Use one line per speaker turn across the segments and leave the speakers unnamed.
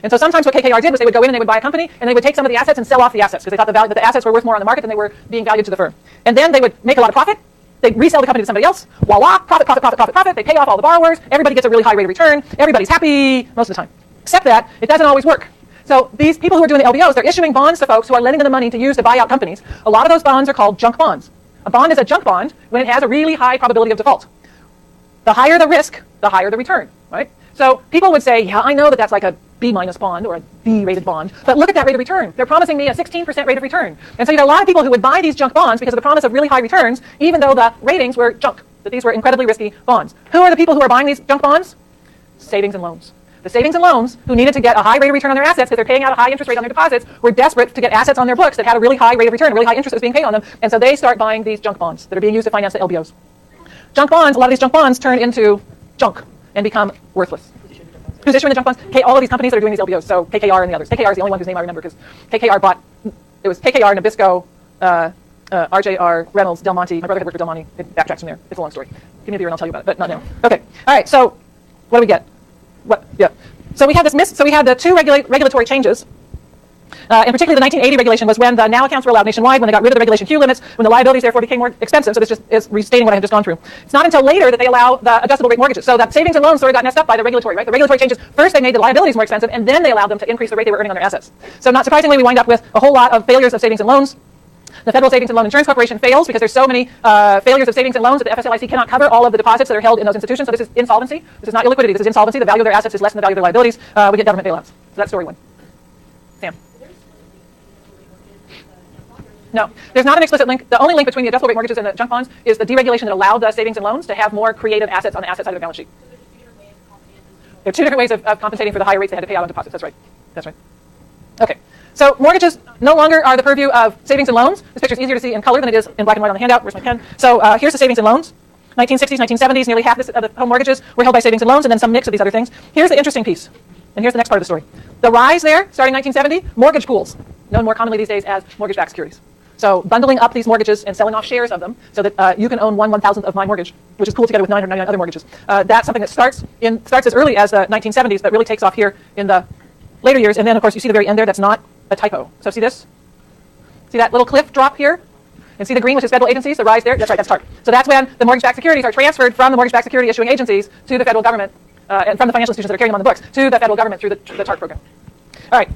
And so sometimes what KKR did was they would go in and they would buy a company and they would take some of the assets and sell off the assets because they thought that the assets were worth more on the market than they were being valued to the firm. And then they would make a lot of profit. They'd resell the company to somebody else. Voila, profit, profit, profit, profit, profit. They pay off all the borrowers. Everybody gets a really high rate of return. Everybody's happy most of the time. Except that it doesn't always work. So these people who are doing the LBOs, they're issuing bonds to folks who are lending them the money to use to buy out companies. A lot of those bonds are called junk bonds. A bond is a junk bond when it has a really high probability of default. The higher the risk, the higher the return, right? So people would say, yeah, I know that that's like a B- bond or a B-rated bond, but look at that rate of return. They're promising me a 16% rate of return. And so you got a lot of people who would buy these junk bonds because of the promise of really high returns, even though the ratings were junk, that these were incredibly risky bonds. Who are the people who are buying these junk bonds? Savings and loans. The savings and loans who needed to get a high rate of return on their assets because they're paying out a high interest rate on their deposits were desperate to get assets on their books that had a really high rate of return, a really high interest that was being paid on them. And so they start buying these junk bonds that are being used to finance the LBOs. Junk bonds, a lot of these junk bonds turn into junk and become worthless. Who's issuing the junk bonds? All of these companies that are doing these LBOs, so KKR and the others. KKR is the only one whose name I remember because KKR bought, it was KKR, Nabisco, RJR, Reynolds, Del Monte. My brother had worked for Del Monte. It backtracks from there. It's a long story. Give me a beer and I'll tell you about it, but not now. Okay. All right, so what do we get? Yeah. So we had the two regulatory changes. And particularly the 1980 regulation was when the now accounts were allowed nationwide, when they got rid of the regulation Q limits, when the liabilities therefore became more expensive. So this just is restating what I have just gone through. It's not until later that they allow the adjustable rate mortgages. So that savings and loans sort of got messed up by the regulatory, right? The regulatory changes, first they made the liabilities more expensive, and then they allowed them to increase the rate they were earning on their assets. So not surprisingly, we wind up with a whole lot of failures of savings and loans. The Federal Savings and Loan Insurance Corporation fails because there's so many failures of savings and loans that the FSLIC cannot cover all of the deposits that are held in those institutions. So this is insolvency. This is not illiquidity. This is insolvency. The value of their assets is less than the value of their liabilities. We get government bailouts. So that's story one. Sam. No, there's not an explicit link. The only link between the adjustable rate mortgages and the junk bonds is the deregulation that allowed the savings and loans to have more creative assets on the asset side of the balance sheet. There are two different ways of compensating for the high rates they had to pay out on deposits. That's right. That's right. Okay. So mortgages no longer are the purview of savings and loans. This picture is easier to see in color than it is in black and white on the handout. Where's my pen? So here's the savings and loans. 1960s, 1970s, nearly half of the home mortgages were held by savings and loans, and then some mix of these other things. Here's the interesting piece, and here's the next part of the story. The rise there, starting 1970, mortgage pools, known more commonly these days as mortgage-backed securities. So bundling up these mortgages and selling off shares of them so that you can own 1/1000th of my mortgage, which is pooled together with 999 other mortgages. That's something that starts as early as the 1970s, but really takes off here in the later years. And then, of course, you see the very end there. That's not a typo. So see this? See that little cliff drop here? And see the green, which is federal agencies, the rise there? That's right, that's TARP. So that's when the mortgage-backed securities are transferred from the mortgage-backed security issuing agencies to the federal government, and from the financial institutions that are carrying them on the books to the federal government through the TARP program. All right.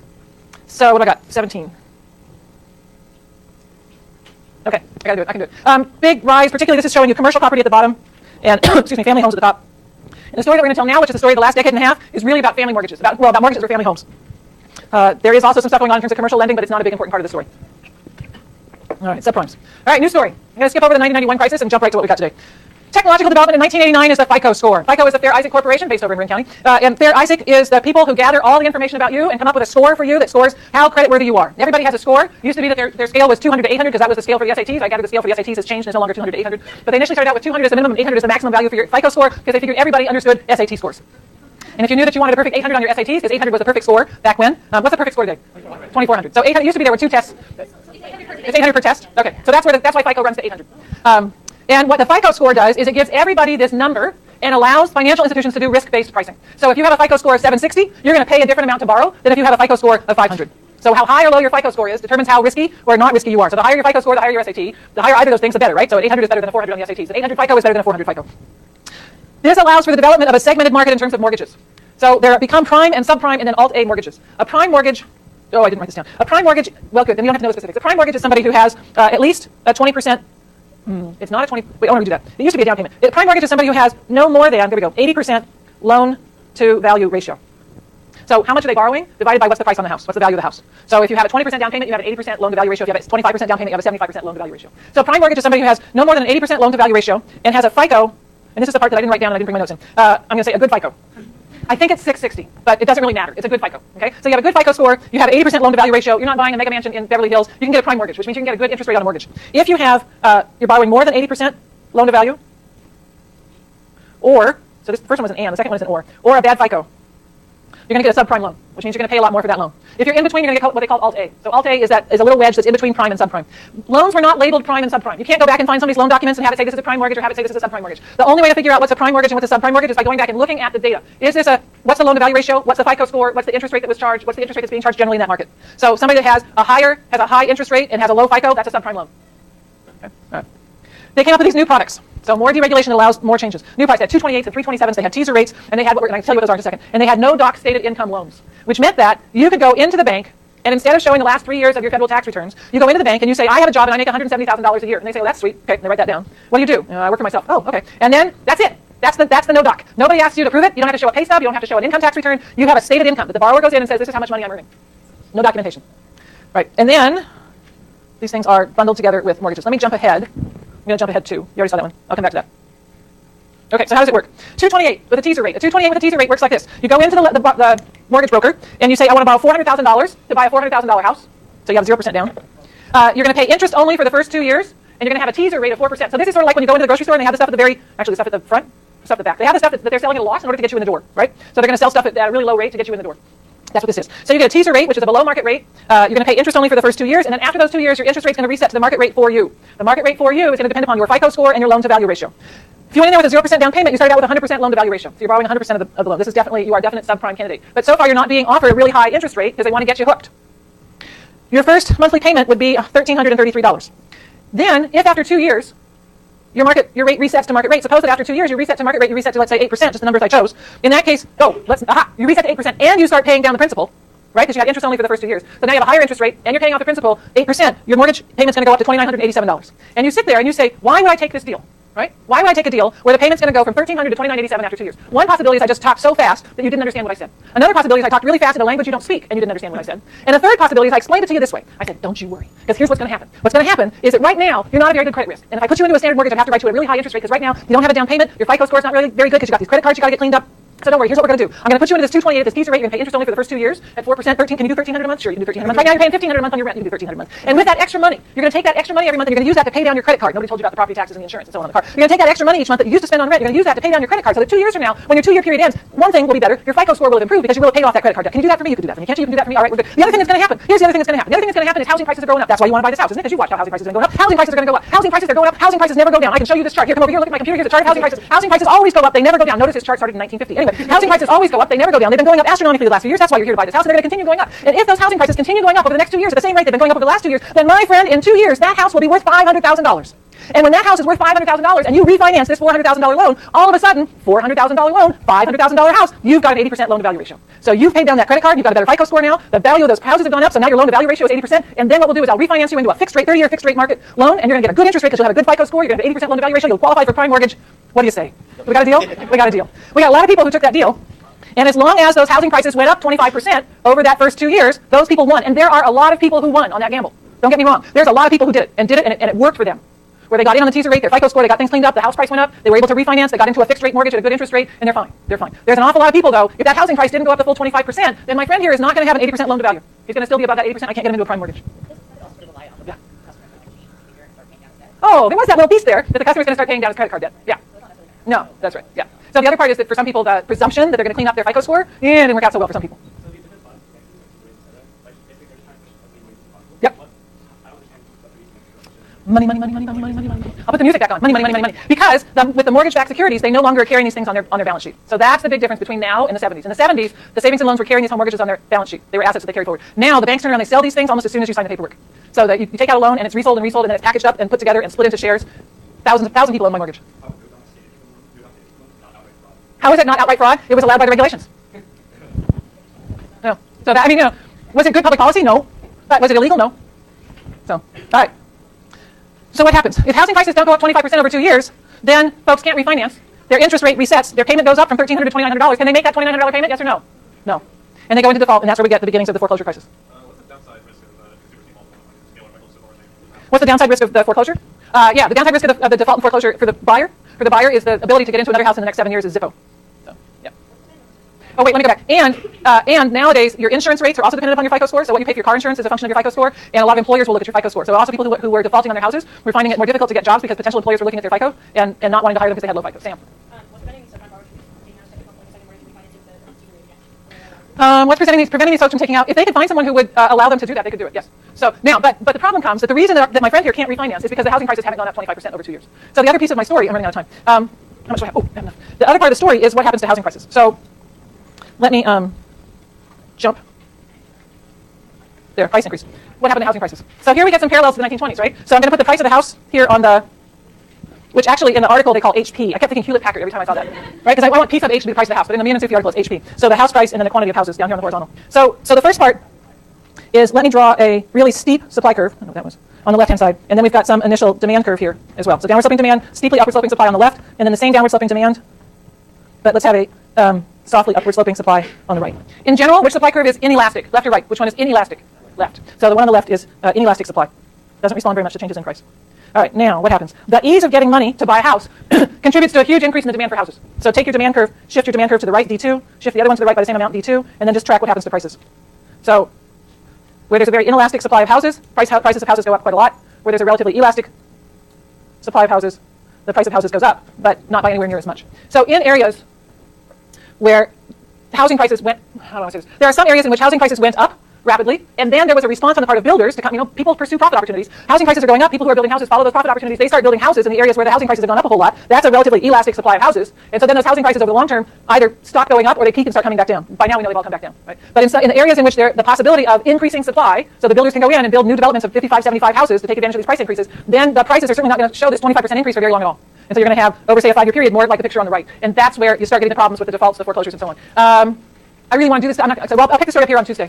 So what do I got? 17. Okay, I gotta do it. I can do it. Big rise, particularly this is showing you commercial property at the bottom, and excuse me, family homes at the top. And the story that we're going to tell now, which is the story of the last decade and a half, is really about family mortgages, about mortgages for family homes. There is also some stuff going on in terms of commercial lending, but it's not a big important part of the story. All right, subprimes. All right, new story. I'm going to skip over the 1991 crisis and jump right to what we got today. Technological development in 1989 is the FICO score. FICO is the Fair Isaac Corporation based over in Marin County. And Fair Isaac is the people who gather all the information about you and come up with a score for you that scores how creditworthy you are. Everybody has a score. It used to be that their scale was 200 to 800 because that was the scale for the SATs. I gathered the scale for the SATs has changed and it's no longer 200 to 800. But they initially started out with 200 as the minimum and 800 as the maximum value for your FICO score because they figured everybody understood SAT scores. And if you knew that you wanted a perfect 800 on your SATs, because 800 was the perfect score back when, what's the perfect score today? 2400. So 800 used to be there were two tests. It's 800 per test. Okay, so that's why FICO runs to 800. And what the FICO score does is it gives everybody this number and allows financial institutions to do risk-based pricing. So if you have a FICO score of 760, you're going to pay a different amount to borrow than if you have a FICO score of 500. So how high or low your FICO score is determines how risky or not risky you are. So the higher your FICO score, the higher your SAT. The higher either of those things, the better, right? So an 800 is better than a 400 on the SATs. An 800 FICO is better than a 400 FICO. This allows for the development of a segmented market in terms of mortgages. So there become prime and subprime and then alt-A mortgages. A prime mortgage, oh, I didn't write this down. A prime mortgage, well, good, then you don't have to know the specifics. A prime mortgage is somebody who has at least a 20%, it's not a 20, wait, I want to redo that. It used to be a down payment. A prime mortgage is somebody who has no more than, there we go, 80% loan to value ratio. So how much are they borrowing divided by what's the price on the house? What's the value of the house? So if you have a 20% down payment, you have an 80% loan to value ratio. If you have a 25% down payment, you have a 75% loan to value ratio. So a prime mortgage is somebody who has no more than an 80% loan to value ratio and has a FICO, and this is the part that I didn't write down and I didn't bring my notes in. I'm going to say a good FICO. I think it's 660, but it doesn't really matter. It's a good FICO. Okay, so you have a good FICO score. You have an 80% loan to value ratio. You're not buying a mega mansion in Beverly Hills. You can get a prime mortgage, which means you can get a good interest rate on a mortgage. If you have, you're borrowing more than 80% loan to value, or so this first one was an and, the second one is an or a bad FICO. you're going to get a subprime loan, which means you're going to pay a lot more for that loan. If you're in between, you're going to get what they call Alt-A. So Alt-A is a little wedge that's in between prime and subprime. Loans were not labeled prime and subprime. You can't go back and find somebody's loan documents and have it say this is a prime mortgage or have it say this is a subprime mortgage. The only way to figure out what's a prime mortgage and what's a subprime mortgage is by going back and looking at the data. What's the loan to value ratio? What's the FICO score? What's the interest rate that was charged? What's the interest rate that's being charged generally in that market? So somebody that has a high interest rate and has a low FICO, that's a subprime loan. Okay. All right. They came up with these new products. So more deregulation allows more changes. New products, they had 228s and 327s, they had teaser rates, and they had, and I can tell you what those are in a second, and they had no doc stated income loans, which meant that you could go into the bank, and instead of showing the last 3 years of your federal tax returns, you go into the bank and you say, I have a job and I make $170,000 a year. And they say, well, that's sweet. Okay, and they write that down. What do? I work for myself. Oh, okay. And then that's it. That's the no doc. Nobody asks you to prove it. You don't have to show a pay stub. You don't have to show an income tax return. You have a stated income that the borrower goes in and says, this is how much money I'm earning. No documentation. Right. And then these things are bundled together with mortgages. Let me jump ahead. I'm going to jump ahead too. You already saw that one. I'll come back to that. Okay, so how does it work? 228 with a teaser rate. A 228 with a teaser rate works like this. You go into the mortgage broker and you say, I want to borrow $400,000 to buy a $400,000 house. So you have 0% down. You're going to pay interest only for the first 2 years, and you're going to have a teaser rate of 4%. So this is sort of like when you go into the grocery store and they have the stuff at the stuff at the front, stuff at the back. They have the stuff that they're selling at a loss in order to get you in the door, right? So they're going to sell stuff at a really low rate to get you in the door. That's what this is. So you get a teaser rate, which is a below market rate. You're going to pay interest only for the first 2 years, and then after those 2 years, your interest rate's going to reset to the market rate for you. The market rate for you is going to depend upon your FICO score and your loan to value ratio. If you went in there with a 0% down payment, you started out with a 100% loan to value ratio. So you're borrowing 100% of the loan. This is you are a definite subprime candidate. But so far, you're not being offered a really high interest rate because they want to get you hooked. Your first monthly payment would be $1,333. Then, if after 2 years, your rate resets to market rate, suppose that after 2 years you reset to market rate, you reset to, let's say, 8%, just the numbers I chose. In that case, you reset to 8% and you start paying down the principal, right? Because you had interest only for the first 2 years. So now you have a higher interest rate and you're paying off the principal 8%. Your mortgage payment's going to go up to $2,987. And you sit there and you say, why would I take this deal? Right? Why would I take a deal where the payment's going to go from $1,300 to $2,987 after 2 years? One possibility is I just talked so fast that you didn't understand what I said. Another possibility is I talked really fast in a language you don't speak and you didn't understand what I said. And a third possibility is I explained it to you this way. I said, don't you worry, because here's what's going to happen. What's going to happen is that right now you're not a very good credit risk. And if I put you into a standard mortgage, I'd have to write you a really high interest rate because right now you don't have a down payment, your FICO score's not really very good because you got these credit cards you got to get cleaned up. So don't worry, here's what we're going to do. I'm going to put you into this 228 at this teaser rate. You're going to pay interest only for the first 2 years at 4%. Can you do $1,300 a month? Sure, you can do $1,300 a month. Right now you're paying $1,500 a month on your rent. You can do $1,300 a month. And with that extra money, you're going to take that extra money every month and you're going to use that to pay down your credit card. Nobody told you about the property taxes and the insurance and so on the car. You're going to take that extra money each month that you used to spend on rent. You're going to use that to pay down your credit card. So that 2 years from now, when your 2 year period ends, one thing will be better. Your FICO score will have improved because you will have paid off that credit card debt. Can you do that for me? You can do that for me. Can't you? You can do that for me. All right, we're good. The other thing that's going to happen. Here's the other thing that's going to happen. The other thing that's going to happen is housing prices are going up. That's why you want to buy this house, isn't it? Because you watched how housing prices are going to go up. Housing prices are going to go up. Housing prices are going up. Housing prices never go down. I can show you this chart. Here, come over here. Look at my computer. Here's a chart of housing prices. Housing prices always go up. They never go down. Notice this chart started in 1950. Anyway, housing prices always go up. They never go down. They've been going up astronomically the last few years. That's why you're here to buy this house, and they're going to continue going up. And if those housing prices continue going up over the next 2 years at the same rate they've been going up over the last 2 years, then my friend, in 2 years, that house will be worth $500,000. And when that house is worth $500,000 and you refinance this $400,000 loan, all of a sudden, $400,000 loan, $500,000 house, you've got an 80% loan to value ratio. So you've paid down that credit card, you've got a better FICO score now, the value of those houses have gone up, so now your loan to value ratio is 80%, and then what we'll do is I'll refinance you into a fixed rate, 30-year fixed rate market loan, and you're going to get a good interest rate because you'll have a good FICO score, you're going to have 80% loan to value ratio, you'll qualify for prime mortgage. What do you say? We got a deal? We got a deal. We got a lot of people who took that deal. And as long as those housing prices went up 25% over that first 2 years, those people won. And there are a lot of people who won on that gamble. Don't get me wrong. There's a lot of people who did it, and it worked for them. Where they got in on the teaser rate, their FICO score, they got things cleaned up, the house price went up, they were able to refinance, they got into a fixed rate mortgage at a good interest rate, and they're fine. They're fine. There's an awful lot of people, though, if that housing price didn't go up the full 25%, then my friend here is not going to have an 80% loan to value. He's going to still be above that 80%. I can't get him into a prime mortgage. Yeah. Oh, there was that little piece there that the customer's going to start paying down his credit card debt. Yeah. No, that's right. Yeah. So the other part is that for some people, the presumption that they're going to clean up their FICO score, didn't work out so well for some people. Yep. Money, money, money, money, money, money, money, money. I'll put the music back on. Money, money, money, money, money. Because with the mortgage-backed securities, they no longer are carrying these things on their balance sheet. So that's the big difference between now and the 70s. In the 70s, the savings and loans were carrying these home mortgages on their balance sheet. They were assets that they carried forward. Now the banks turn around, they sell these things almost as soon as you sign the paperwork. So that you take out a loan and it's resold, and then it's packaged up and put together and split into shares. Thousands people own my mortgage. How is it not outright fraud? It was allowed by the regulations. No. So that, was it good public policy? No. Was it illegal? No. So, all right. So what happens? If housing prices don't go up 25% over 2 years, then folks can't refinance. Their interest rate resets. Their payment goes up from $1,300 to $2,900. Can they make that $2,900 payment? Yes or no? No. And they go into default, and that's where we get the beginnings of the foreclosure crisis.
What's the downside risk of consumer default?
What's the downside risk of the foreclosure? Yeah, the downside risk of the default and foreclosure for the buyer. For the buyer is the ability to get into another house in the next 7 years is Zippo. So, yeah. Oh wait, let me go back. And nowadays your insurance rates are also dependent upon your FICO score. So what you pay for your car insurance is a function of your FICO score, and a lot of employers will look at your FICO score. So also people who were defaulting on their houses were finding it more difficult to get jobs because potential employers were looking at their FICO and not wanting to hire them because they had low FICO. Sam. What's preventing these folks from taking out? If they could find someone who would allow them to do that, they could do it. Yes. So now, but the problem comes that the reason that my friend here can't refinance is because the housing prices haven't gone up 25% over 2 years. So the other piece of my story, I'm running out of time. How much do I have? Oh, I have enough. The other part of the story is what happens to housing prices. So let me jump. There, price increase. What happened to housing prices? So here we get some parallels to the 1920s, right? So I'm going to put the price of the house here on the, which actually in the article they call HP. I kept thinking Hewlett-Packard every time I saw that, right? Because I want P sub H to be the price of the house, but in the Meehan and Sufi article it's HP. So the house price and then the quantity of houses down here on the horizontal. So the first part is, let me draw a really steep supply curve. I don't know what that was. On the left-hand side, and then we've got some initial demand curve here as well. So downward sloping demand, steeply upward sloping supply on the left, and then the same downward sloping demand, but let's have a softly upward sloping supply on the right. In general, which supply curve is inelastic, left or right? Which one is inelastic? Left. So the one on the left is inelastic supply. Doesn't respond very much to changes in price. All right, now what happens? The ease of getting money to buy a house contributes to a huge increase in the demand for houses. So take your demand curve, shift your demand curve to the right, D2, shift the other one to the right by the same amount, D2, and then just track what happens to prices. So where there's a very inelastic supply of houses, prices of houses go up quite a lot. Where there's a relatively elastic supply of houses, the price of houses goes up, but not by anywhere near as much. So in areas where housing prices went, how do I say this? There are some areas in which housing prices went up rapidly, and then there was a response on the part of builders to come, people pursue profit opportunities. Housing prices are going up, people who are building houses follow those profit opportunities, they start building houses in the areas where the housing prices have gone up a whole lot. That's a relatively elastic supply of houses, and so then those housing prices over the long term either stop going up or they peak and start coming back down. By now we know they've all come back down, right? But in the areas in which there's the possibility of increasing supply, so the builders can go in and build new developments of 55, 75 houses to take advantage of these price increases, then the prices are certainly not going to show this 25% increase for very long at all. And so you're going to have, over say a 5-year period, more like the picture on the right. And that's where you start getting the problems with the defaults, the foreclosures, and so on. I really want to do this. I'll pick the story up here on Tuesday.